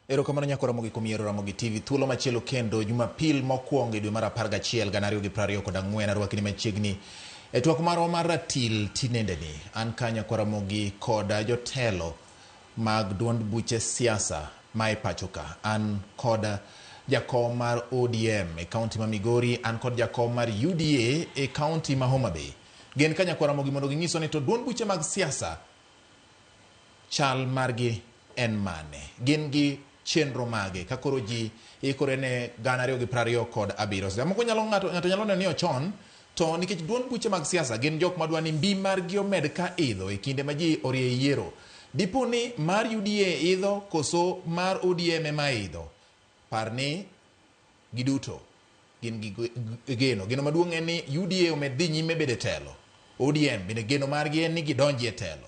Erokamano nyako Ramogi kuom yiero Ramogi TV thuolo machielo kendo Jumapil mokwongo e dwe mar 11 2024 arwakni machiegni e twak marwa mar ratil tinendeni an kanya kwa Ramogi koda jotelo mag duond buche siasa ma e pachoka an koda jakom mar ODM e kaunti ma Migori an kod jakom mar UDA e kaunti ma Homa Bay gen kanya kwa Ramogi mondo ginyiso ni to duond buche mag siasa chal margi en mane gin gi chenro mage kakoro ji ikore ne 2027 kod abiro moko ng'ato nyalo neno ni ochon to nikech duond buche mag siasa gin jok madwa ni mbi margi omed ka idho e kinde ma ji orie yiero dipo ni mar UDA idho koso mar ODM ema idho parni giduto gin geno maduong' en ni UDA omed dhi nyime bede telo ODM bende geno margi en ni gidonji e telo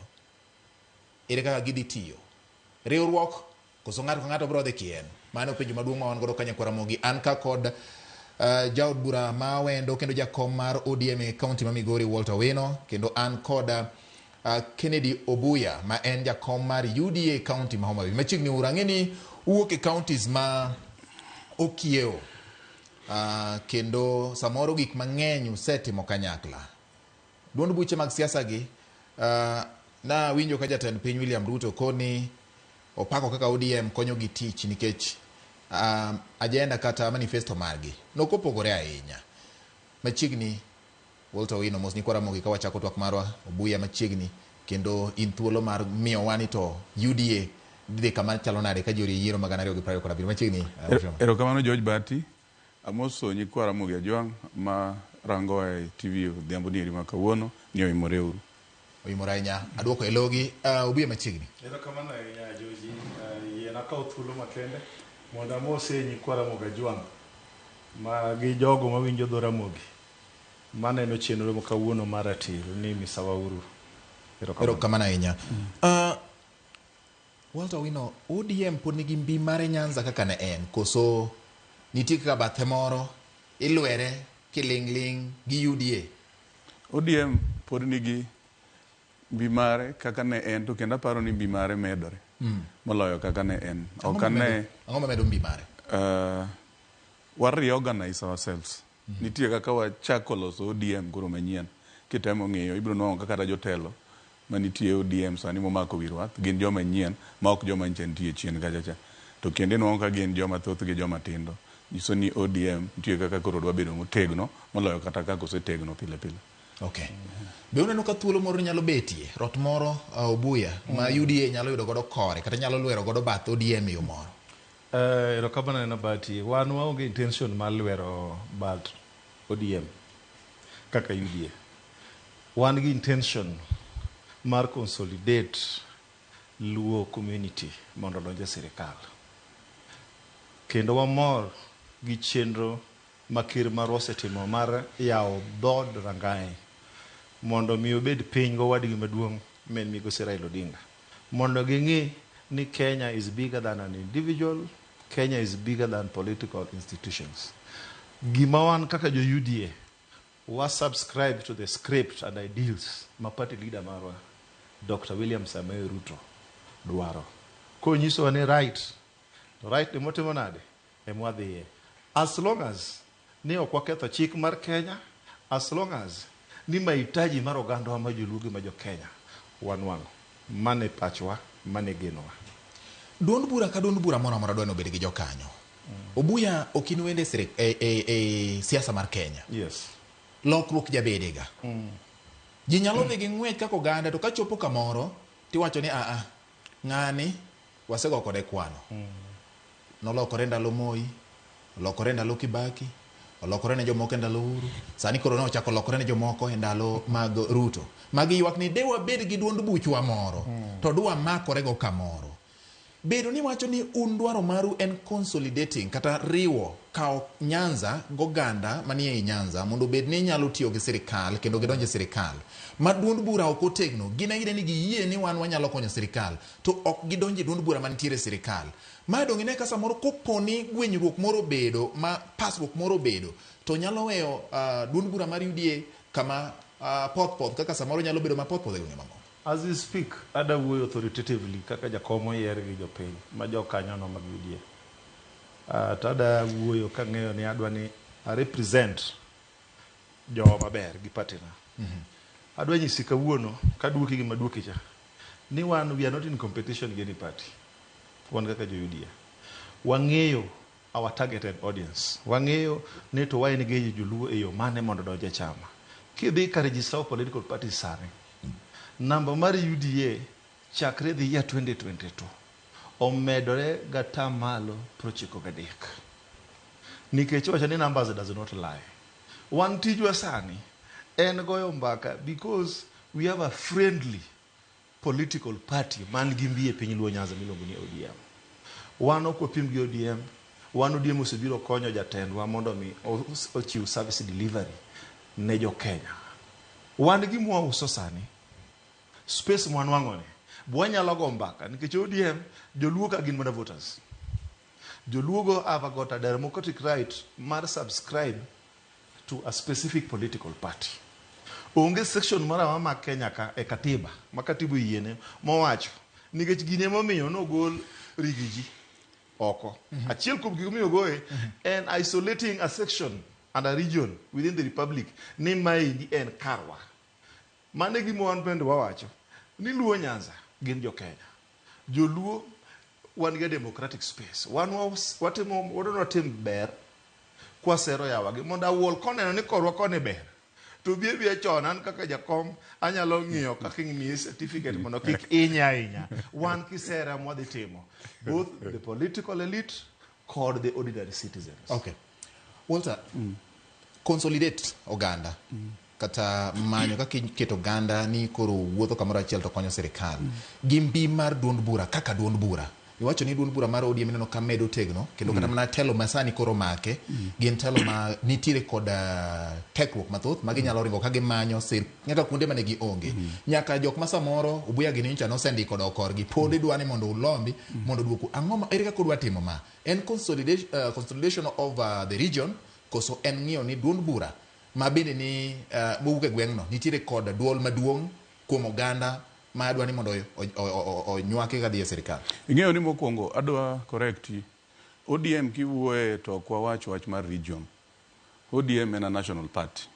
ere kaka gidhi tiyo riwruok koso ng'ato ka ng'ato bro dhi kien mano penjo maduong' ma wan godo kanya kwa Ramogi an ka kod jaod bura ma wendo kendo jakom mar ODM e kaunti ma Migori Walter Owino kendo an kod Kennedy Obuya ma en jakom mar UDA kaunti ma Homa Bay machiegni urang'eni uwuok e counties ma okiewo kendo samoro gik mang'eny usetimo kanyakla duond buche mag siasa gi na winjo ka jatend piny William Ruto koni opako kaka ODM konyo gi tich nikech agenda kata manifesto margi nokopogore ahinya machiegni Walter Owino mos ni kwa Ramogi ka wachako twak marwa Obuya machiegni kendo in thuolo mar miyo wani to UDA dide kama chalo nade ka jori yiero magana 2027 machiegni erokamano George Bati amoso ni kwa Ramogi ajwang' ma rango e TV dhiambo nieri ma kawuono ni oimore uru oimore ahinya aduoko e logi Obuya machiegni erokamano ahinya George yiena kawo thuolo makende mondo amose ni kwa Ramogi ajwang' ma gi jogo mawinjo dho Ramogi maneno chenro ma kawuono mar ratil ni misawa uru erokamano ahinya Walter Owino ODM pod nigi mbi mare Nyanza kaka ne en koso nitie kaka bathe moro ilwere kiling'ling gi UDA ODM pod nigi mbi mare kaka ne en to kendo aparo ni mbi mare medore moloyo kaka ne en ok ane ang'o mamedo mbi mare we reorganize ourselves nitie kaka wachako loso ODM koro manyien kitemo ng'iyo ibiro nwang'o kaka jotelo manitie ODM sani momako wirwath gin joma nyien ma ok joma nitie chien kachacha to kendo nwang'o ka gin joma thoth gi joma tindo nyiso ni ODM nitie kaka koro dwa bedo motegno moloyo kata kaka osetegno pile pile. Okay. Be uneno ka thuolo moro nyalo betie rot moro Obuya ma UDA nyalo yudo godo kore kata nyalo lwero godo bath ODM yo moro erokamano na Bati wan waonge intention mar lwero bath ODM kaka UDA wan gi intention mar consolidate Luo community mondo donje sirikal kendo wamor gi chenro makir mar osetimo mar yawo dhod rangae mondo mi obed piny go wadgi maduong' men migosi Raila Odinga mondo ging'i ni Kenya is bigger than an individual, Kenya is bigger than political institutions. Gima wan kaka jo UDA wa subscribe to the script and ideals ma party leader marwa Dr. William Samoei Ruto dwaro konyiso ni right to right motimo nade emwadhiye as long as ni ok waketho chik mar Kenya as long as ni mahitaji mar oganda ma jolugi ma jo Kenya wanwang'o mane pachwa mane genowa duond bura ka duond bura moro amora dwano bed gi jokanyo Obuya okinwende siasa mar Kenya yes lokruok jabedega ji nyalo dhi gi ng'wech kaka oganda to ka chopo kamoro tiwacho ni ng'ani wasego kode kwano nolokore ndalo Moi olokore ndalo Kibaki olokore ne jomoko ndalo Uhuru sani koro ne ochako lokore ne jomoko e ndalo mag Ruto magi ywak ni dewa bed gi duond buchwa moro to dwa makore go kamoro bedo ni wacho ni un dwaro maru en consolidating kata riwo kao Nyanza goganda manie e Nyanza mondo bed ni nyalo tiyo gi sirikal kendo gidonje sirikal ma duond bura ok otegno gina ide ni giyie ni wan wanyalo konyo sirikal to ok gidonje duond bura mantiere sirikal ma dongine ka samoro koponi gwenyruok moro bedo ma pasruok moro bedo to nyalo weyo duond bura mar UDA kama poth kaka samoro nyalo bedo ma poth e gwenge mamoko As we speak, ada wuoyo authoritatively kaka jakom oyier gi jopiny ma jokanyono mag UDA. To ada wuoyo kang'eyo ni adwa ni a represent jowa maber gi patina. Adwa nyisi kawuono kaduoki gi maduoki cha ni wan we are not in competition gi any party. Wan kaka jo UDA. Wang'eyo our targeted audience. Wang'eyo ni to wain gi joluo e yo mane mondo donje chama. Kidhi ka register political parties sani. Namba mar UDA chakre dhi ya 2022 omedore gata malo 93. Nikech wacha ni numbers does not lie. Wan tijwa sani en goyo mbaka because we have a friendly political party man gi mbi e piny Luo Nyanza miluongo ni ODM. Wan ok wapim gi ODM. Wan ODM osebiro konyo jatendwa mondo mi ochiw service delivery ne jo Kenya. Wan gi mwauso sani space mwanwang'oni bwanyalo go mbaka nikech ODM joluo ka gin mana voters. Joluo have got a democratic right mar subscribe to a specific political party. Onge section mara ma Kenya ka e katiba ma katibu yiene mowacho nikech gine momiyo no gol rigiji oko. Achiel kuom gik momiyo goe and isolating a section and a region within the republic ni maendi en karwa. Mane gima wan bende wawacho ni Luo Nyanza gin jo Kenya. Joluo wan ga democratic space. Wan watimo tim ber kwa sero yawa gi mondo awuol koneno ni korwa kone ber. To bie chon an kaka jakom anyalo ng'iyo kaka ng'iyo certificate mondo kik inya. Wan kisera mwadhi timo. Both the political elite kod the ordinary citizens. Okay. Walter, consolidate oganda. Kata manyo kaka keto oganda ni koro wuotho kamoro achiel to konyo sirikal. Gimbi mar duond bura kaka duond bura. Iwacho ni duond bura mar ODM neno ka medo tegno kendo kata mana telo masani koro make gin telo ma nitire kod tekruok mathoth ma ginyalo ringo ka gimanyo sir nyaka kuonde mane gi onge. Nyaka jok ma samoro Obuya gi nyicha no sendiko do korgi pod idwani mondo ulombi mondo duoku ang'o ma ere kaka odwa timo ma en consolidation of the region koso en ng'iyo ni duond bura ma bende ni mowuok e gweng'no nitire kod duol maduong' kuom oganda ma adwa ni mondo onywake ka dhi e sirikal. Ing'eyo ni mokwongo adwa correcti. ODM kiwuoye to kwa wach mar region. ODM en a national party.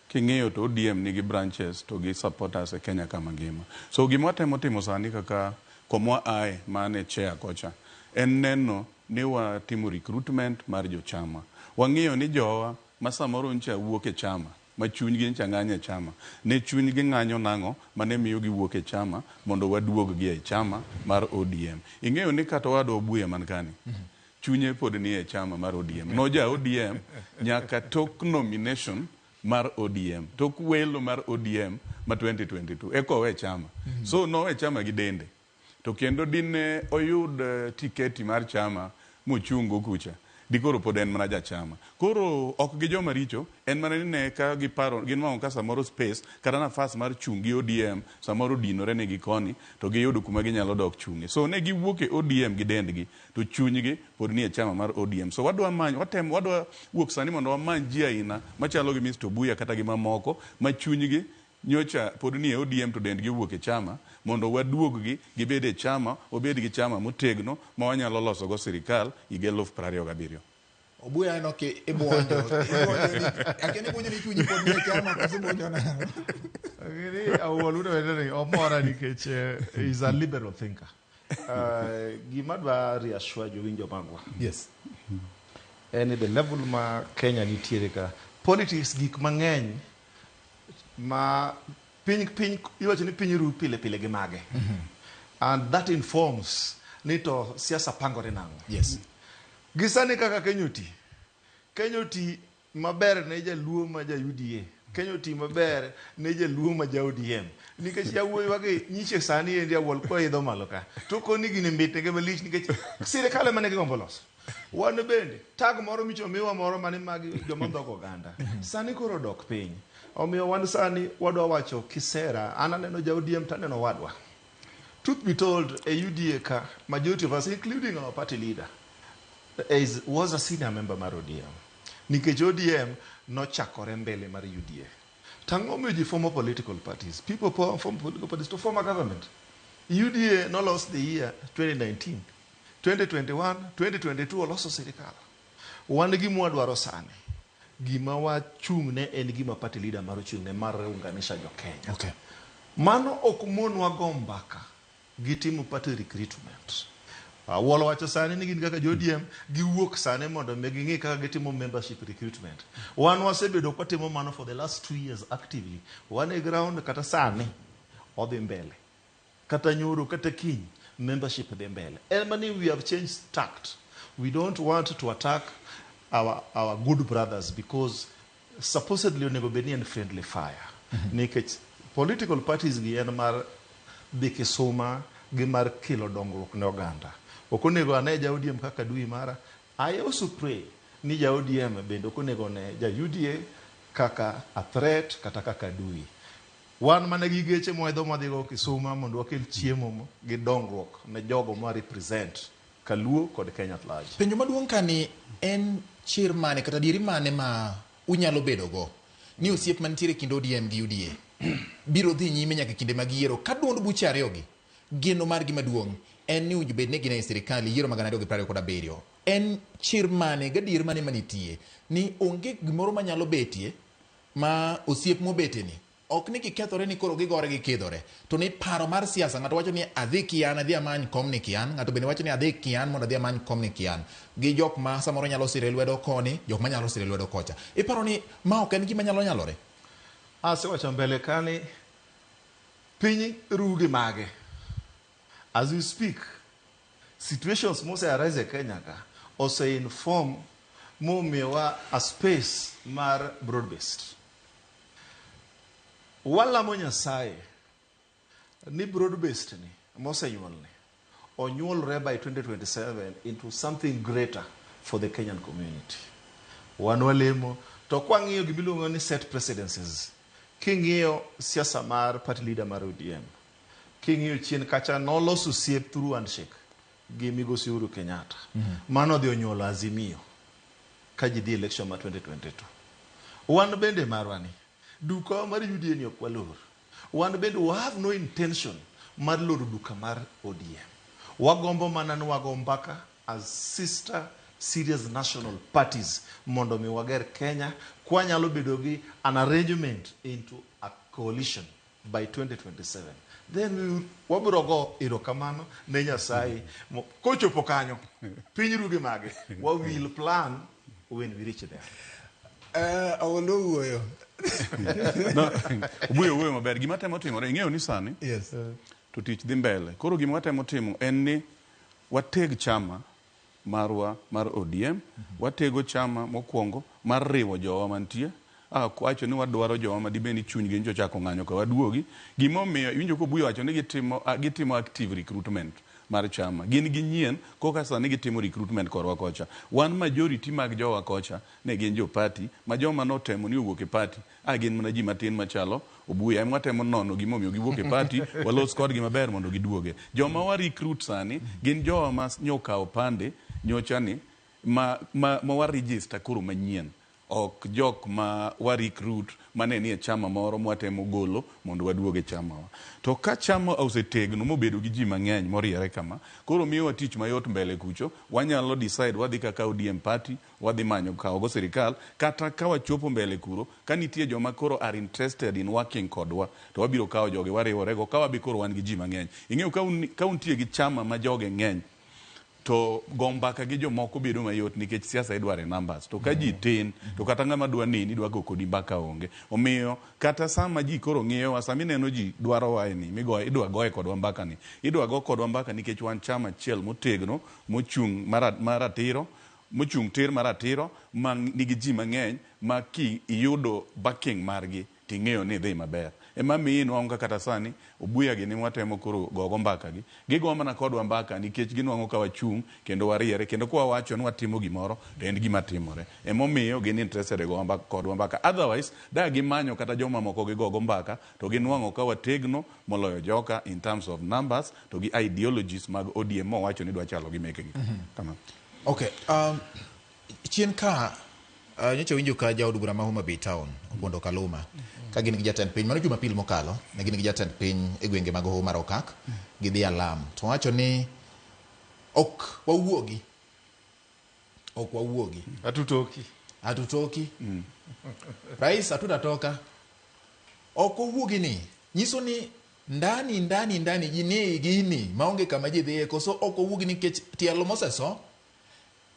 King'eyo to ODM nigi branches to gi supporters e Kenya kama ngima. So gima watemo timo sani kaka komwa ae mane chair kocha en neno ni watimo recruitment mar jochama. Wang'eyo ni jowa ma samoro ncha wuok e chama ma chunygi ncha ng'anye chama ne chunygi ng'anyo nang'o mane miyo gi wuok e chama mondo waduog gi e chama mar ODM. Ing'eyo ni kata wado Obuya man kani chunye pod ni e chama mar ODM. Noja ODM nyaka tok nomination mar ODM, tok welo mar ODM ma 2022 eko we chama. So no we chama gi dende. To kendo dine oyud tiketi mar chama mochungo kucha dikoro pod en mana jachama. Koro ok gi joma richo en mana ne ka giparo gin ma ka samoro space kata nafas mar chungi ODM samoro dinore ne gikoni to giyudo kuma ginyalo dok chungi. So ne giwuok e ODM gi dendgi to chunygi pod ni e chama mar ODM. So wadwa wuok sani mondo wamany ji aina machalo gi Mr. Obuya kata gi mamoko ma chunygi nyocha pod ni e ODM to dendgi wuok e chama mondo waduog-gi gibed e chama obed gi chama motegno ma wanyalo loso go sirikal higa 2027. Obuya eno ke ibonjo akeni bonjo ni chunyi pod ni chama kasibonjo na Agini awuoludo wedeni omora nikech is a liberal thinker. Gima dwa reassure jowinjo magwa. Yes. And the level ma Kenya nitiere ka politics gik mang'eny ma piny iwacho ni piny ru pile gi mage. And that informs ni to siasa pangore nang'o. Yes. Gisani kaka Kenyoti maber ne jaluo ma ja UDA. Kenyoti maber ne jaluo ma ja ODM. Nikech yawuoyi wage nyiche sani endi awuol kwa idho malo ka. To koni gini mbit nege malich nikech sirikal ema ne gigombo loso. Wan bende tag moro michomiwa moro mane magi joma ndhog oganda. Sani koro dok piny. Omiyo wan sani wadwa wacho kisera ananeno ja ODM taneno wadwa. Truth be told, a UDA ka majority of us, including our party leader, was a senior member mar ODM. Nikech ODM no chakore mbele mar UDA. Tangomeji former political parties. People form political parties to form a government. UDA no lost the year 2019. 2021, 2022 oloso sirikal. Wan gima wadwaro sani. Gima wachung'ne en gima party leader mar ochung'ne mar unganisha jo Kenya. Okay. Mano ok monwa go mbaka gitimo party recruitment. Wolo wacho sani ni gin kaka ODM giwuok sani mondo ging'i kaka gitimo membership recruitment. Wan wasebedo kwatimo mano for the last 2 years actively. Wan e ground kata sani odhi mbele. Kata nyoro kata kiny membership dhi mbele. Elmani we have changed tact. We don't want to attack our good brothers because supposedly onego bedni en friendly fire. Nikech political parties gi en mar dhi soma gi mar kelo dongruok ne oganda. Okonego ane ja ODM kaka dui mara. I also pray ni ja ODM bende okonego ne ja UDA kaka a threat kata kaka dui. Wan mana gi geche moedho madhigo Kisuma mondo wakel chiemo gi dongruok ne jogo ma represent Kaluo kod Kenya at large. Penjo maduong' kani en chir mane kata dieri mane ma unyalo bedo go ni osiep mantiere kind ODM gi UDA biro dhi nyime nyaka kinde mag yiero ka duond buche ariyogi geno margi maduong' en ni ujibed ne gine sirikal yiero magana 2027. En chir mane gadier mane manitie ni onge gimoro manyalo betie ma osiep mobete ni ok ni gikethore ni koro gigore gikidhore to ni paro mar siasa ng'ato wacho ni adhi kian adhi amany kom ni kian ng'ato bende wacho ni adhi kian mondo adhi amany kom ni kian gi jok ma samoro nyalo sire lwedo koni jok ma nyalo sire lwedo kocha iparo ni ma ok en gima nyalo nyalore. Asewacho mbele kani piny rugi mage. As we speak, situations mose arise e Kenya ka ose inform momiyowa a space mar broad based. Walamo Nyasaye ni broad based ni mose nyuol ni onyuolre by 2027 into something greater for the Kenyan community. Wan walemo to kwang'iyo gimiluongo ni set precedences. King'iyo siasa mar party leader mar ODM. King'iyo chien kacha noloso osiep through handshake gi migosi Uhuru Kenyatta. Mano dhi onyuolo Azimio ka ji dhi election ma 2022. Wan bende marwani duka mar UDA ni ok walor. Wan bende we have no intention mar loro duka mar ODM. Wagombo mana ni wago mbaka as sister serious national parties mondo mi wager Kenya kwa nyalo bedo gi an arrangement into a coalition by 2027. Then we wabiro go erokamano ne Nyasaye kochopo kanyo piny rugi mage we will plan when we reach there. Awolo wuoyo. No, wuoyo maber gima temo timore ing'eyo ni sani. Yes. To tich dhi mbele. Koro gima watemo timo en ni wateg chama marwa mar ODM, watego chama mokwongo mar riwo jowa mantie. Wacho ni wadwaro jowa madibeni chuny gi njo chako ng'anyo ka waduogi. Gima omiyo winjo ko Obuya wacho ni gitimo active recruitment mar chama. Gin ginyien koka sani gitimo recruitment korwa kocha. Wan majority mag jowa kocha ne gin jo party ma joma notemo ni owuok e party gin mana ji matin machalo Obuya em watemo nono gima omiyo giwuok e party walos kodgi maber mondo giduoge. Joma wa recruit sani gin jowa ma nyokawo pande nyocha ni ma wa register koro manyien. Ok jok ma wa recruit mane ni e chama moro mwatemo golo mondo waduoge chama wa. To ka chama osetegno mobedo gi ji mang'eny moriere kama, koro miyo wa tich mayot mbele kucho, wanyalo decide wadhi kaka ODM party, wadhi manyo kawo go sirikal, kata ka wachopo mbele kuro, ka nitie joma koro are interested in working kodwa, to wabiro kawo joge wariworego, ka wabi koro wan gi ji mang'eny. Ing'eyo ka untie gi chama ma joge ng'eny, to gombaka gi jomoko bedo mayot nikech siasa idware numbers to ka ji tin to kata ng'ama dwa nini dwa go kodi mbaka onge omiyo kata sama ji koro ng'iyo sami neno ji dwaro waini idwa goye kodwa mbaka ni idwa go kodwa mbaka nikech wan chama achiel motegno mochung' maratiro mochung' tir maratiro ma nigi ji mang'eny ma ki iyudo backing margi ting'eyo ni dhi maber ema miyi nwang'o kata sani Obuya gi ni watemo koro gogo mbaka gi gigo mana kodwa mbaka nikech ginwang'o ka wachung' kendo wariere kendo kwa wacho ni watimo gimoro to en gima timore ema miyo gin interested e gogo mbaka kodwa mbaka otherwise da gimanyo kata joma moko gi gogo mbaka to ginwang'o ka wategno moloyo joka in terms of numbers to gi ideologies mag ODM mo wacho ni dwa chalo gi meke gi kama. Okay, chien ka nyocha winjo ka jaod bura ma Homa Bay Town Opondo Kaluma ka gin gi jatend piny mano Jumapil mokalo ne gin gi jatend piny e gwenge mag Hoho mar Okak gidhi Alam to wacho ni ok wawuogi atutoki rais atutatoka ok wawuogi ni nyiso ni ndani jini gini maonge kama ji dhiye koso ok wawuogi nikech tielo moseso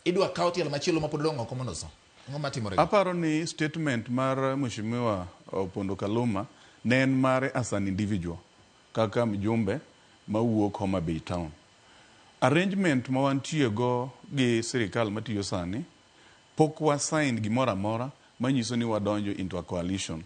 idwa kawo tielo machielo ma pod dong' oko mondo so ng'oma timore. Aparo ni statement mar Mheshimiwa Opondo Kaluma ne en mare as an individual kaka mjumbe mawuok Homa Bay Town. Arrangement ma wantie go gi sirikal matiyo sani pok wa sign gimoro amora manyiso ni wadonjo into a coalition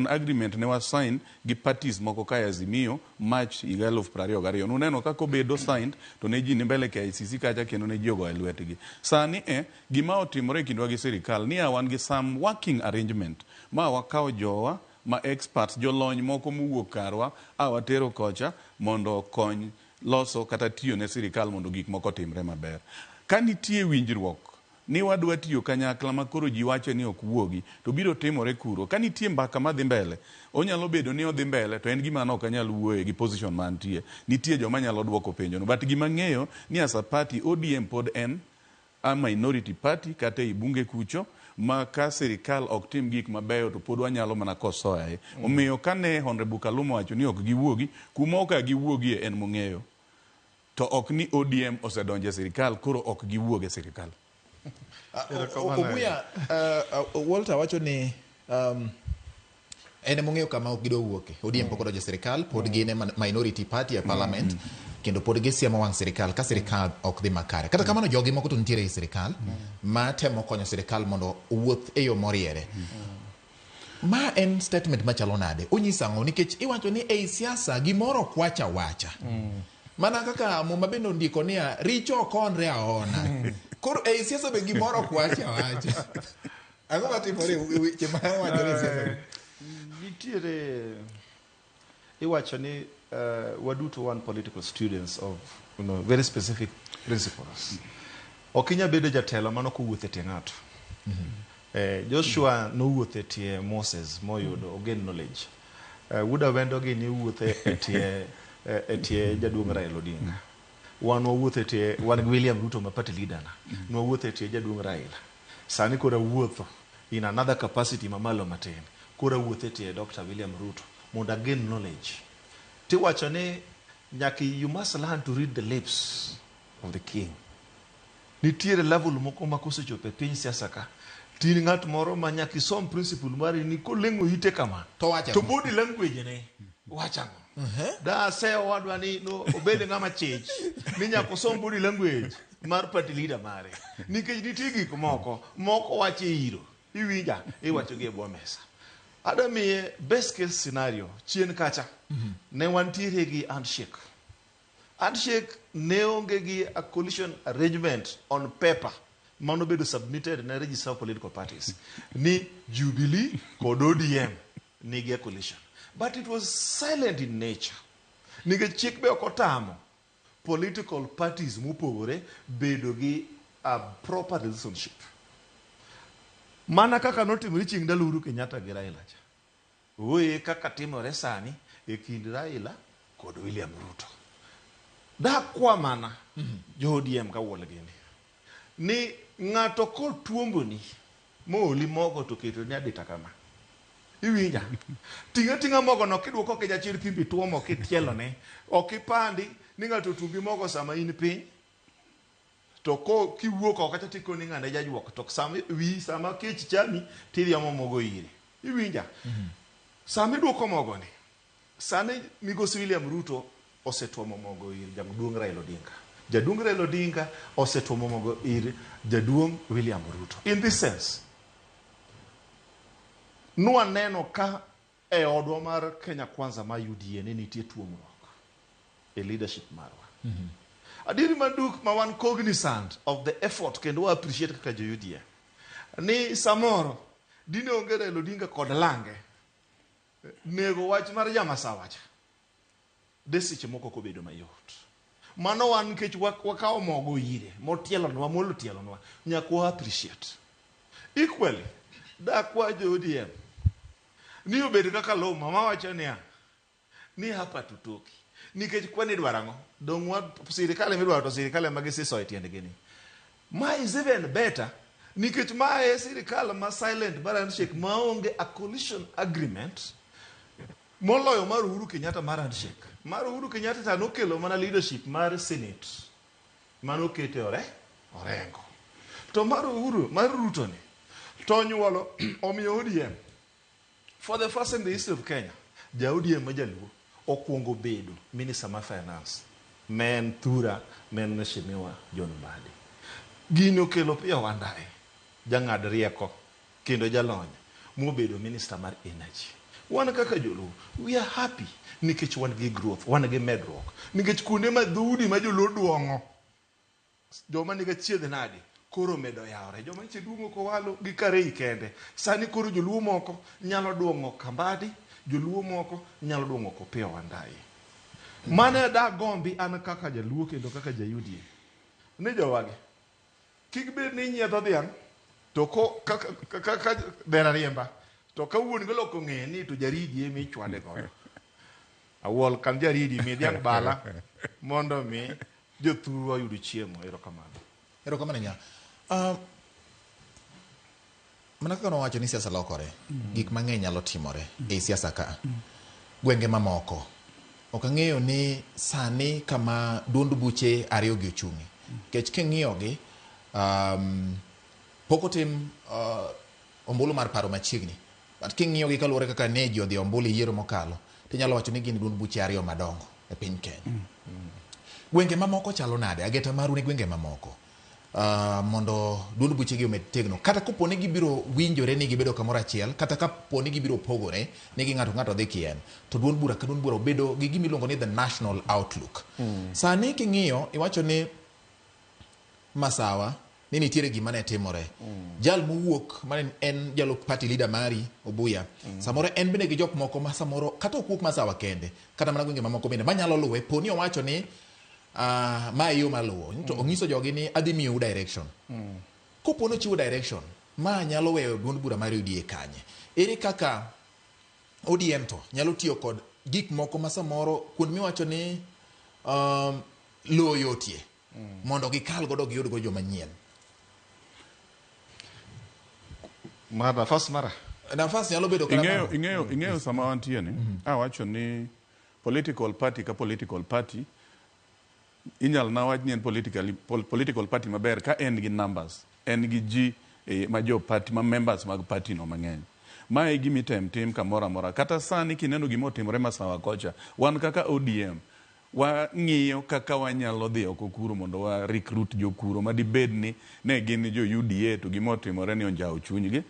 agreement ne wa sign gi parties moko ka Azimio March 2022. Nuneno kako bedo signed to ne ji ni mbele ke ICC kacha kendo ne ji ogo e lwetgi. Sani gima otimore kindwa gi sirikal ni wan gi some working arrangement ma wakawo jowa ma experts jolony moko mowuok karwa awatero kocha mondo kony loso kata tiyo ne sirikal mondo gik moko timre maber. Ka nitie winjruok ni wadwa tiyo kanyakla makoro ji wacho ni ok wuogi to biro timore kuro. Ka nitie mbaka madhi mbele onyalo bedo ni odhi mbele to en gima no kanyal wuoye gi position mantie. Nitie joma nyalo duoko penjo no but gima ng'eyo ni as a party ODM pod en a minority party kata i bunge kucho ma ka sirikal ok tim gik mabeyo to pod wanyalo mana kosoaye. Omiyo kane Honorable Kaluma wacho ni ok giwuogi kuma ok giwuogi en mong'eyo to ok ni ODM osedonje sirikal koro ok giwuoge sirikal. Obuya Walter wacho ni ene mong'eyo kama ok gido wuoke ODM pok odonjo sirikal pod gine minority party e parliament kendo pod gisiemo wang' sirikal ka sirikal ok dhi makare kata kamano jogi moko to nitiere e sirikal ma temo konyo sirikal mondo owuoth e yo moriere. Ma en statement machalo nade onyisang'o nikech iwacho ni ei siasa gimoro kwacha wacha mana kaka muma bende ndiko niya richo okonre aona koro ei siasa be gimoro kwacha wacha ang'o matimore weche ma wachore e siasa nitiere iwacho ni waduto wan political students of very specific principles. Okinya bedo jatelo mano kowuothe tie ng'ato. Joshua nowuothe tie Moses moyudo ogen knowledge. Wuda wendo gi ni wuothe tie jaduong' Raila Odinga. Wan wuothe tie wan William Ruto ma party leader na. No wuothe tie jaduong' Raila. Sani kora wuotho in another capacity mamalo matin. Kora wuothe tie Dr. William Ruto mondo gain knowledge. Tiwacho ni nyaki you must learn to read the lips of the king. Nitiere level moko ma kosechope piny siasa ka tin ng'at moro ma nyaki som principle mari ni kolengo ite kama to body language ne wachang'o da se wadwa ni no obede ng'ama chich ni nyako som body language mar party leader mare nikech nitie gik moko wache iro iwinja iwacho gi e bwo mesa. Adamiye best case scenario chien kacha ne wantiere gi handshake ne onge gi a coalition arrangement on paper mano bedo submitted na register of political parties ni Jubilee kod ODM nigi a coalition but it was silent in nature nikech chik be okotamo political parties mopogore bedo gi a proper relationship. Mana kaka notimore chieng' ndalo Uhuru Kenyatta gi Raila cha. Oye kaka timore sani e kind Raila kod William Ruto. Da kwa mana jo ODM ka wole gini. Ni ng'ato kod tuomboni mooli mogo to keto ni adita kama. Iwinja. Tinga mogo no kidwoko ke jachir pimbi tuomo kitielo ne. Okipandi ni ng'ato tumbi mogo sama in piny. To ko kiwuok oko kata tiko ni ng'ane jajuok to sama kech chami tiriamo mogo ire. Iwinja. Sama iduoko mogo ni. Sani migosi William Ruto osetuomo mogo ire jaduong' Raila Odinga. Jaduong' Raila Odinga osetuomo mogo ire jaduong' William Ruto. In this sense, nwaneno ka e odwa mar Kenya Kwanza ma UDA ne nitie tuomruok e leadership marwa. Adiri maduk ma wan cognizant of the effort kendo appreciate kaka jo UDA. Ni samoro dine onge Raila Odinga kod Lange nego wach mar jamasawacha. Desiche moko kobedo mayot. Mano wan kech wakawo mogo ire motielonwa molo tielonwa nyakwa appreciate. equally dakwa jo ODM ni obed kaka lo mama wacho ni hapa tutoki nikech kwani dwarango dongwa sirikal midwaro to sirikal ma gisiso e tiende gini ma is even better nikech ma e sirikal ma silent bar handshake ma onge a coalition agreement moloyo mar Uhuru Kenyatta mar handshake. Mar Uhuru Kenyatta ta nokelo mana leadership mar Senate manokete orengo. To mar Uhuru mar Ruto ni to nyuolo omiyo ODM for the first time in the history of Kenya ja ODM majaluo okuongo bedo minister ma finance men Thura men Mheshimiwa John Mbadi. Gino kelo pia wandae jang'ad rieko kendo jalony mobedo minister mar energy. Wan kaka joluo we are happy nikech wan gi growth wan gi medruok nikech kuonde ma dhudi ma joluo duong'o joma nigi chiedh nadi koro medo yawre joma che duongo ko walo gi Karei kende sani koro joluo moko nyalo duongo Kambadi joluo moko nyalo duongo ko pia wandae mane da gombi an kaka jaluo kendo kaka jayudi ne jowagi kik bed ni nyiedho dhiang' to ko kaka dera riemba to kawuon golo ko ng'e ni to jaridi emi chwade godo awol kan jaridi mi dhiang' bala mondo mi jothurwa yudo chiemo. Erokamano nya mana kaka nowacho ni siasa lokore gik mang'eny nyalo timore e siasa ka gwenge mamoko ok ang'eyo ni sani kama duond buche ariyo gi ochung'e kech king'iyogi pok otim ombulu mar paro machiegni but king'iyogi kaluwore kaka ne ji odhi ombulu yiero mokalo tinyalo wacho ni gin duond buche ariyo madongo e piny Kenya. Gwenge mamoko chalo nade ageta maru ne gwenge mamoko mondo duond buche gi omed tegno kata kopo ni gibiro winjore ni gibedo kamoro achiel kata kapo ni gibiro pogore ni gi ng'ato dhi kien to duond bura ka duond bura obedo gi gimiluongo ni the national outlook. Sani king'iyo iwacho ni Masawa ni nitiere gima ne timore jal mowuok mane en jalup party leader mari Obuya samoro en bende gi jok moko ma samoro kata okuok Masawa kende kata mana gwenge mamoko bende manyalo luwe poni owacho ni ma yo maluwo to ongiso jogi ni adhi miyo direction kopo no chiwo direction ma nyalo weyo duond bura mari odie kanye ere kaka ODM to nyalo tiyo kod gik moko ma samoro kuond miwacho ni loyotie mondo gikal godo giyud go joma nyien. Nafas nyalo bedo kala ing'eyo sama wantie ni awacho ni political party ka political party inyal na wach ni en political party maber ka en gi numbers en gi ji ma jo party ma members mag party no mang'eny ma e gimi tim kamora mora kata sani kineno gimo timore Masawa kocha wan kaka ODM wa ng'iyo kaka wanyalo dhi oko kuro mondo wa recruit jokuro ma dibed ni ne gin jo UDA to gimo timore ni onjao chunygi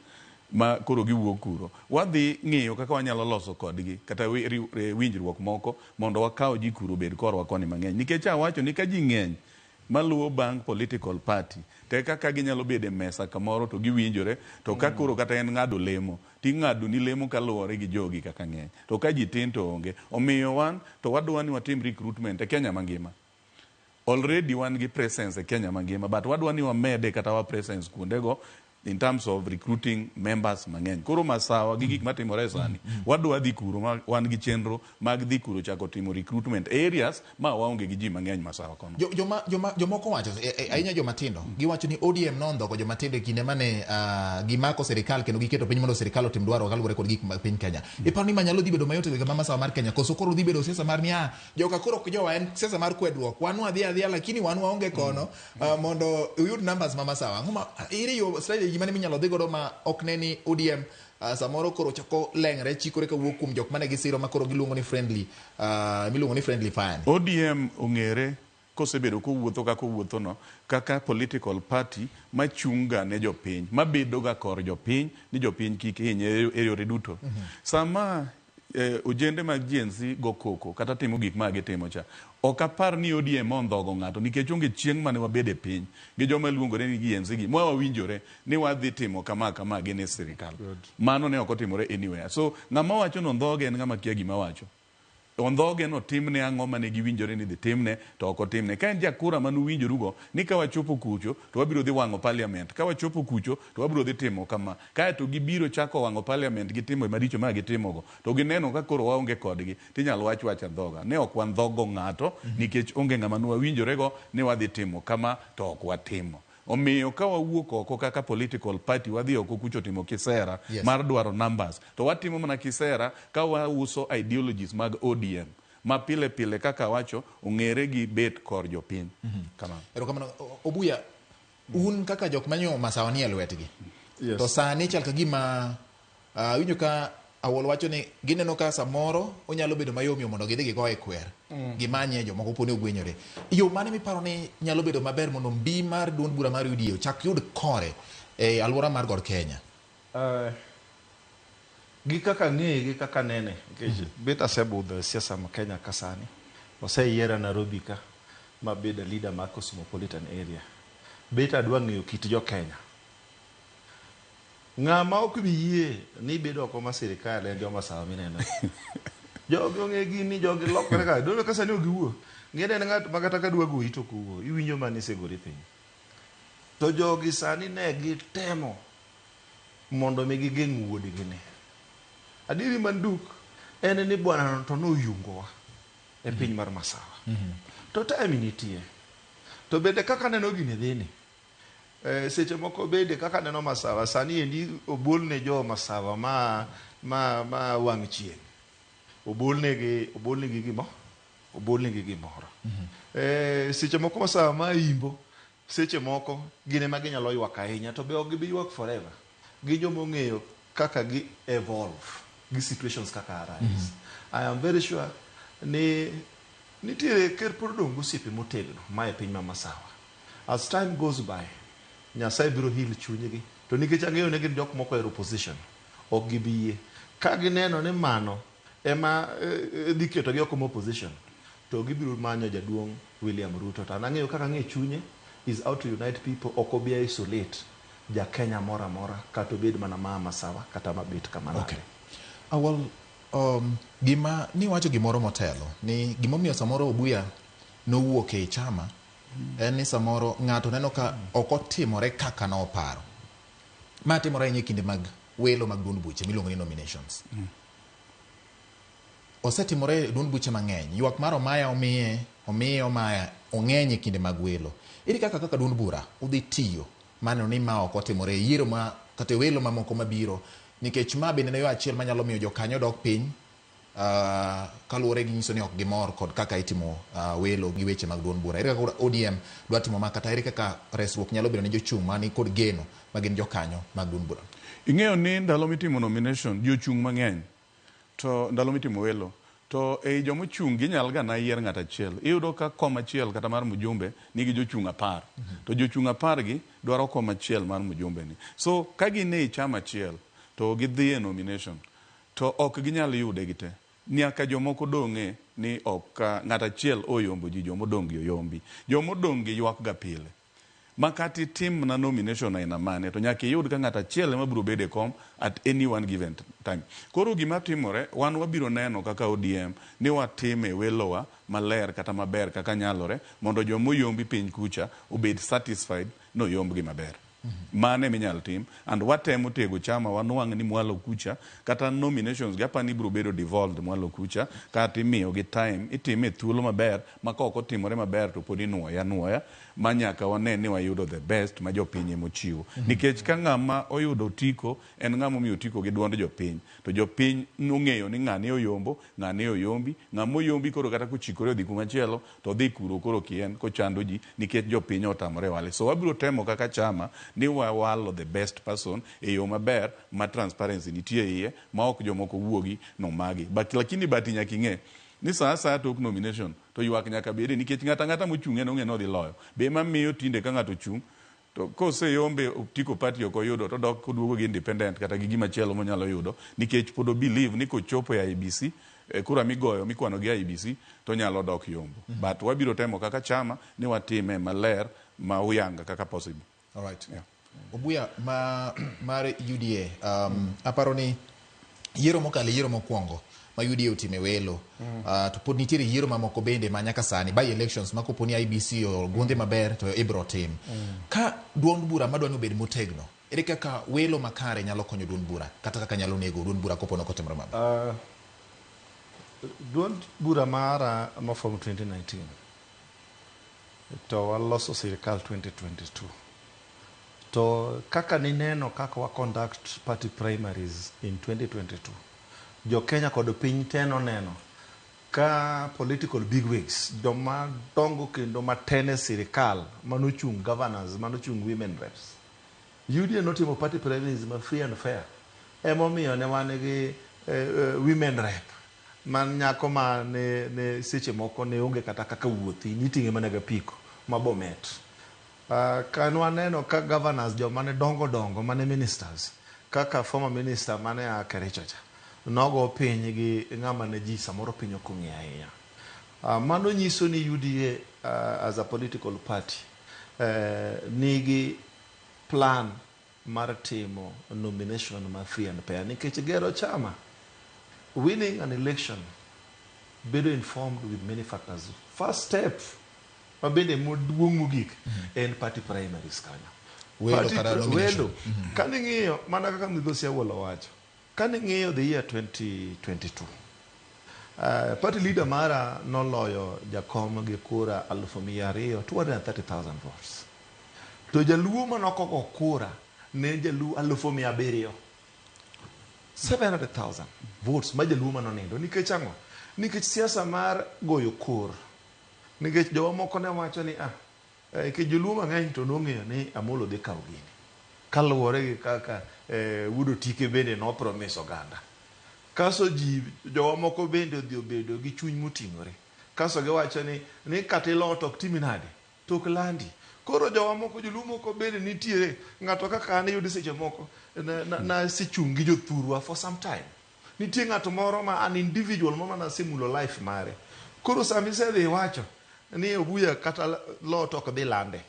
ma koro giwuok kuro wadhi ng'iyo kaka wanyalo loso kodgi kata winjruok moko mondo wakaw ji kuro bed korwa koni mang'eny nikech awacho ni ka ji ng'eny maluwo bang political party te kaka ginyalo bedo e mesa kamoro to giwinjore to ka koro kata en ng'ado lemo ting'ado ni lemo kaluwore gi jogi kaka ng'eny to ka ji tin to onge omiyo wan to wadwa ni watim recruitment e Kenya mangima already wan gi presence e Kenya mangima but wadwa ni wamede kata wa presence kuondego in terms of recruiting members mang'eny koro Masawa gi gik matimore sani wadwa dhi kuro wan gi chenro mag dhi kuro chako timo recruitment areas ma waonge gi ji mang'eny Masawa kono jomoko wacho ahinya jomatindo giwacho ni ODM nondhogo jomatindo e kinde mane gimako serikal kendo giketo piny mondo serikal otim dwaro kaluwore kod gik mag piny Kenya iparo ni manyalo dhi bedo mayot e gama Masawa mar Kenya koso koro dhi bedo siasa mar ni joka koro jowa en siasa mar kwedruok wan wadhi adhiya lakini wan waonge kono mondo uyud numbers ma Masawa ng'uma iri yo strategy mane minyalo dhi godo ma ok ne ni ODM samoro koro chako lengre chikore ka wuok kuom jok mane gisiro ma koro giluongo ni friendly miluongo ni friendly fire. ODM ong'ere kosebedo kowuotho kaka owuotho no kaka political party machunga ne jopiny mabedo ga kor jopiny ni jopiny kik hinye e yore duto sama ojende mag GNC go koko kata timo gik ma gitimo cha ok apar ni ODM ondhogo ng'ato nikech onge chieng' mane wabede e piny gi joma luongore ni GNC gi mwa wawinjore ni wadhi timo kama gine sirikal mano ne ok otimore anywhere so ng'ama wacho no ndhoge en ng'ama kia gima wacho ondhoge no timne ang'o mane giwinjore ni dhi timne to ok otimne. Ka en jakura manuwinjorugo ni ka wachopo kucho to wabiro dhi wang'o parliament, ka wachopo kucho to wabiro dhi timo kama, kae to gibiro chako wang'o parliament gitimo maricho ma gitimogo to gineno ka koro waonge kodgi tinyalo wach adhoga. Ne ok wan dhogo ng'ato nikech onge ng'ama nwawinjorego ni wadhi timo kama to ok watimo. Omiyo ka wawuok oko kaka political party wadhi oko kucho timo kisera mar dwaro numbers to watimo mana kisera ka wauso ideologies mag ODM ma pile pile kaka wacho ong'ere gi bet kor jopiny. Kamano Obuya, un kaka jok manyo masawa ni e lwetgi to sani chal ka gima winjo ka Awol wacho ni gineno ka samoro onyalo bedo mayom mondo gidhi gigo e kwer gimanye jomoko poni ogwenyore. Yo mane miparo ni nyalo bedo maber mondo mbi mar duond bura mar UDA chak yud kore e alwora mar Gor Kenya? Gi kaka ng'eye gi kaka nene bet asebudho e siasa ma Kenya ka sani oseyiera Nairobi ka ma bedo leader mar cosmopolitan area. Bet adwa ng'eyo kit jo Kenya ng'ama ok bi yie ni bedo oko ma sirikal en joma sawa mineno. Jogi ong'e gini jogi lokore ka dolo ka sani ogiwuo ng'ede ne ng'at makata ka dwa goyi to kuwo iwinjo mani segore piny. To jogi sani ne gitemo mondo mi gigeng' wuodgi ni. Adiri manduk en ni bwana to noyungowa e piny mar masawa. To time nitie. To bende kaka neno gini dhini. Seche moko bende kaka neno masawa sani endi obolne jo masawa ma wang' chieng'. Obolnegi gimoro. Seche moko masawa ma imbo seche moko gine ma ginyalo ywak ahinya to be ok gibi ywak forever. Gi jomo ng'eyo kaka gi evolve gi situations kaka arise. I am very sure ni nitiere ker pod dong' gosiepe motegno ma e piny ma masawa. As time goes by Nyasaye biro heal chunygi to nikech ang'eyo ne gin jok moko e opposition ok gibi yie ka gineno ni mano ema dhi ketogi oko ma opposition to gibiro manyo jaduong' William Ruto. To ang'eyo kaka ng'e chunye is out to unite people, ok obi isolate ja Kenya mora mora kata obed mana ma masawa kata mabet kamano. Okay. Awol gima ni wacho gimoro motelo ni gimomiyo samoro Obuya nowuok e chama en ni samoro ng'ato neno ka ok otimore kaka no paro. Ma timore e kinde mag welo mag duond buche miluongo ni nominations. Osetimore duond buche mang'eny. Ywak mar Omaya omiyo Omaya ong'eny e kinde mag welo. Iri kaka duond bura udhi tiyo mano ni ma ok otimore yiero ma kata welo mamoko mabiro nikech ma bende ne yo achiel manyalo miyo jokanyo dok piny kaluwore gi nyiso ni ok gimor kod kaka itimo welo gi weche mag duond bura. Ere kaka ODM dwa timo ma kata ere kaka resruok nyalo bedo ne jochung' mani kod geno magin jokanyo mag duond bura? Ing'eyo ni ndalo mitimo nomination jochung' mang'eny to ndalo mitimo welo to ei jomochung' ginyal gana yier ng'at achiel. Iyudo ka kom achiel kata mar mjumbe nigi jochung' 10 to jochung' 10 gi dwaro kom achiel mar mjumbe ni. So ka gin e chama achiel to gidhi e nomination to ok ginyal yude gite. Nyaka jomoko dong'e ni ok ng'at achiel oyombo ji jomodong' gi oyombi. Jomodong' gi ywak ga pile. Makati tim na nomination aina mane to nyaka yud ka ng'at achiel ema biro bede kom at any one given time. Koro gima timore wan wabiro neno kaka ODM ni watime welowa maler kata maber kaka nyalore mondo jomoyombi piny kucha obed satisfied no yombgi maber. Mane minyal tim and watemo tego chama wanwang' ni mwalo kucha kata nominations gapa ni biro bedo devolved mwalo kucha kata imiyo gi time itime thuolo maber maka ok otimore maber to pod inuoya manyaka wane ni wayudo the best ma jopiny mochiwo. Nikech ka ng'ama oyudo tiko en ng'ama omiyo tiko gi duond jopiny to jopiny nong'eyo ni ng'ani oyombo ng'ani oyombi ng'ama oyombi koro kata kochikore odhi kumachielo to dhi kuro koro kien kochando ji nikech jopiny otamore wale. So wabiro temo kaka chama ni wawalo the best person e yo maber ma transparency nitie iye ma ok jomoko wuogi no magi lakini bati nyaka ing'e ni saa tok nomination to ywak nyaka bede nikech ng'ata mochung'e nong'e no dhi loyo be mamiyo tinde ka ng'ato chung' to kose yombe tiko party ok oyudo to dok koduogo gi independent kata gi gima chielo monyalo yudo nikech pod believe ni kochopo e IBC kura migoyo mikwano gi IBC to nyalo dok yombo. But wabiro temo kaka chama ni watime maler ma uyanga kaka possible. All right. Yeah. Obuya mar UDA aparo ni yiero mokalo yiero mokwongo ma UDA otime welo. To pod nitiere yiero mamoko bende ma nyaka sani by elections ma koponi IBC o gunde maber to ibro tim. Ka duond bura madwani obed motegno, ere kaka welo makare nyalo konyo duond bura kata kaka nyalo nego duond bura kopono kotimre maber? Duond bura mara nofom 2019 to waloso sirikal 2022 to kaka nineno kaka wa conduct party primaries in 2022 jo Kenya kod piny teno neno ka political bigwigs joma dongo kendo matene sirikal manochung governors manochung women reps UDA notimo party primaries ma free and fair emomiyo ne wan gi women rep man nyako ma ne seche moko ne onge kata kaka wuothi nitinge mana ga piko mabomet kan waneno ka governors jo mane dongo mane ministers kaka former minister mane a Kerichocha nogo piny gi ng'ama ne ji samoro piny okung'e ahinya. Mano nyiso ni UDA as a political party nigi plan mar timo nomination ma free and fair nikech gero chama. Winning an election bedo informed with many factors. First step mabende maduong' mogik en party primaries kanyo. Welo kaning'iyo mana kaka Migosi Awolo wacho kaning'iyo the year 2022 party leader mara noloyo jakom gi kura 230,000 votes to jaluo manokogo kura ne jaluo 700,000 votes ma jaluo manonindo nikech ang'o? Nikech siasa mar goyo kura nikech jowa moko ne wacho ni ke joluo mang'eny to nong'eyo ni Amolo dhi kawo gini kaluwore gi kaka Wudo Tike bende no promise oganda kaso jowa moko bende odhi obedo gi chuny moting'ore kaso giwacho ni kata ilot ok timi nade tok landi. Koro jowa moko joluo moko bende nitiere ng'ato kaka an yudi seche moko na sichung gi jothurwa for some time. Nitie ng'ato moro ma an individual moro na simulo life mare. Koro samise dhi wacho ni Obuya kata lot ok dhi lande.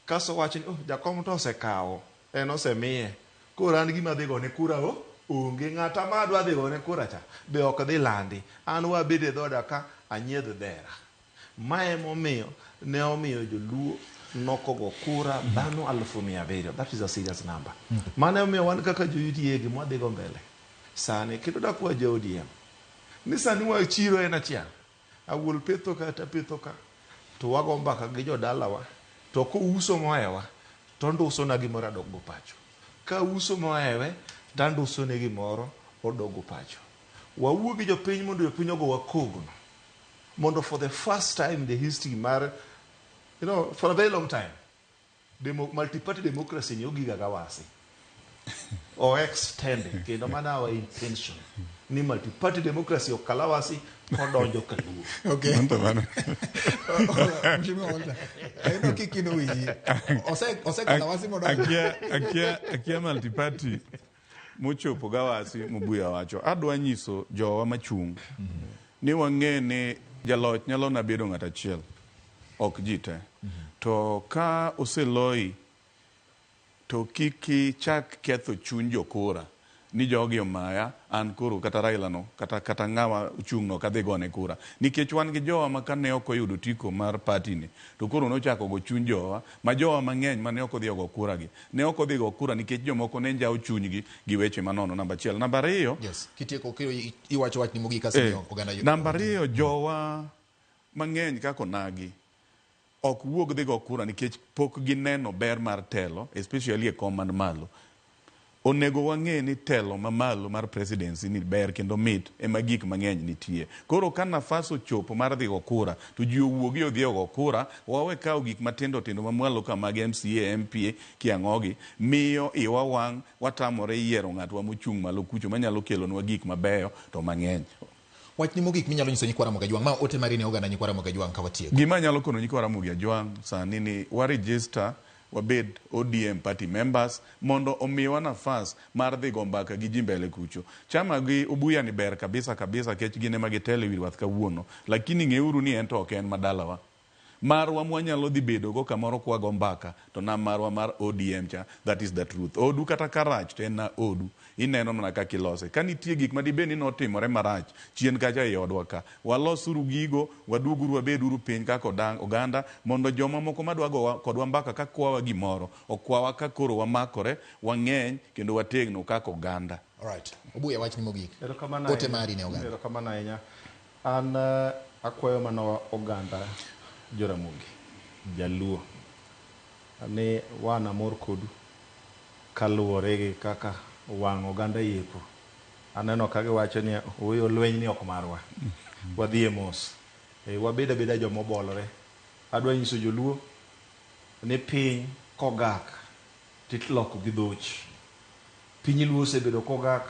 Kaso wacho ni jakom to osekawo en osemiye. Koro an gima dhi gone kura onge ng'ata ma dwa dhi gone kura cha be ok dhi landi. An wabede dhoda ka anyiedh dhera. Mae momiyo ne omiyo joluo nokogo kura dhano 700,000. That is a serious number. Mane omiyo wan kaka jo-UDA gima wadhi go mbele sani kendo dakwa jo-ODM ni sani wa chiro en achiel awuol petho kata petho ka to wago mbaka gi jodalawa to kouso moewa to nduso na gimoro adoggo pacho ka uso moewe tanduso ne gimoro odoggo pacho wawuo gi jopiny mondo jopiny ogowa kogno mondo for the first time in the history mar for a very long time multi-party democracy ni ogiga gawasi or extended kendo mana our intention ni multi-party democracy okalawasi kodonjo kaluo. Okay. Ayudo kikino wiji. Ose kalawasi modonjo. Akia multi-party mochopo gawasi Obuya wacho. Adwa nyiso jowa machung' ni wang'e ni jaloch nyalo na bedo ng'at achiel ok jite. To ka oseloi to kiki chak ketho chuny jokura ni jogi omaya an koro kata Raila no kata ng'awa chung' no kadhi gone kura nikech wan gi jowa ma kane ok oyudo tiko mar party ni to koro nochako go chuny jowa ma jowa mang'eny mane ok odhi go kura gi ne ok odhi go kura nikech jomoko ne njao chunygi gi weche manono. Namba 1. Namba 2, yes kitieko kiro iwacho wach ni mugi kasino oganda yudo. Namba 2, jowa mang'eny kako nagi ok wuog dhi go kura nikech pok gineno ber mar telo especially e command malo. Onego wang'e ni telo mamalo mar presidency ni ber kendo mit ema gik mang'eny nitie. Koro ka nafas ochopo mar dhi go kura to ji owuogi odhi go kura wawe kawo gik matindo tindo mamwalo ka mag MCA MPA kiang'ogi miyo iwa wang' watamore yiero ng'atwa mochung' malo kucho manyalo kelonwa gik mabeyo to mang'eny. Wach ni mogik minyalo nyiso nyikwa Ramogi Ajwang' ma ote mari ne oganda nyikwa Ramogi Ajwang' ka watieko. Gima nyalo kono nyikwa Ramogi Ajwang' sani ni wa register wabed ODM party members mondo omiwa nafas mar dhi go mbaka gi ji mbele kucho. Chama gi Obuya ni ber kabisa kech gine magitele wirwath kawuono lakini ng'euru ni en to ok en madalawa. marwa mwanyalo dhi bedo go kamoro kwago mbaka to na marwa mar ODM cha, that is the truth. Odu kata karach to en na odu, ineno mana kaka ilose. Ka nitie gik madibed ni notimore marach chien kacha e odwa ka, walosuru gigo, waduguru wabeduru piny kaka oganda, mondo joma moko madwa go kodwa mbaka ka kwawa gimoro, okwawa ka koro wamakore, wang'eny kendo wategno kaka oganda. Alright. Obuya wach ni mogik. Erokamano. Ote mari ne oganda. Erokamano ahinya. An akwayo mana oganda Joramogi, Jaluo. Ani wan amor kodu kaluwore gi kaka wang' oganda yepo. Aneno ka giwacho ni oyo lweny ni ok marwa. Wadhi e mos. Wabeda beda jomobolore. Adwa nyiso joluo ni piny kogak titloko gi dhoch. Piny luo osebedo kogak,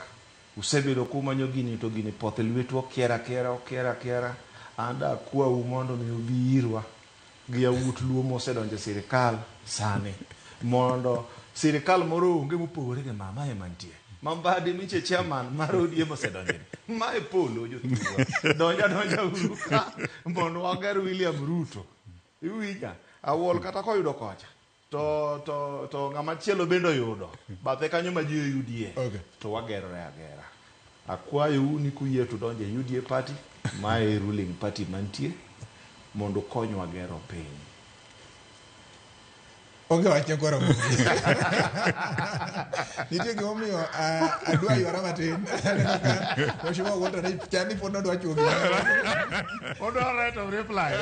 usebedo kumanyo gini to gini pothe lwetu okiera. Anda kwau mondo mi ubi irwa gi yawuot luo mosedonjo e sirikal sani, mondo sirikal moro onge mopogore gi mama mantie. Mambadi miche chairman mar ODM osedonjo. Mae polo jotuwa. Donja uru ka mondo wager William Ruto. Iwinja, awol kata koyudo kocha. To ng'ama chielo bendo yudo. Bathe kanyo ma ji UDA. Okay. To wagerore agera. Akwayo ni kuyie to donje UDA party, mae ruling party mantie, mondo konywa gero piny. Onge wach nyakora Ramogi. Nitie gimomiyo adwa ywara matin. Mheshimiwa Walter ne chani pod nodwa chuogi. Odwa reto reply.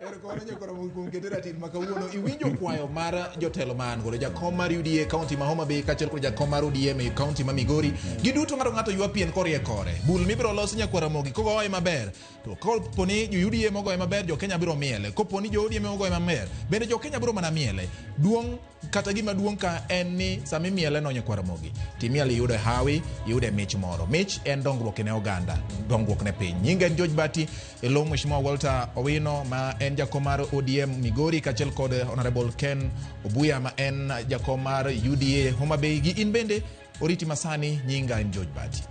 Erokamano nyakora Ramogi kuom keto ratil ma kawuono. Iwinjo kwayo mar jotelo man godo, jakom mar UDA kaunti ma Homa Bay kaachiel kod jakom mar ODM e kaunti ma Migori. Giduto ng'ato ywa pien korie kore. Bul mibiro los nyakora Ramogi kogoye maber. To koponi jo UDA mogoye maber, jo Kenya biro miele. Koponi jo ODM mogoye maber, bende jo Kenya biro mana miele. Duong' kata gima duong' ka en ni sami miele no nyakora Ramogi. Timiele yude hawi, yude mich moro. Mich en dongruok ne oganda, dongruok ne piny. Nyinga en George Bati, elo Mheshimiwa Walter Owino ma en jakom mar ODM Migori kaachiel kod Honorable Ken Obuya ma en jakom mar UDA Homa Bay, gi in bende oriti masani. Nyinga en George Bati.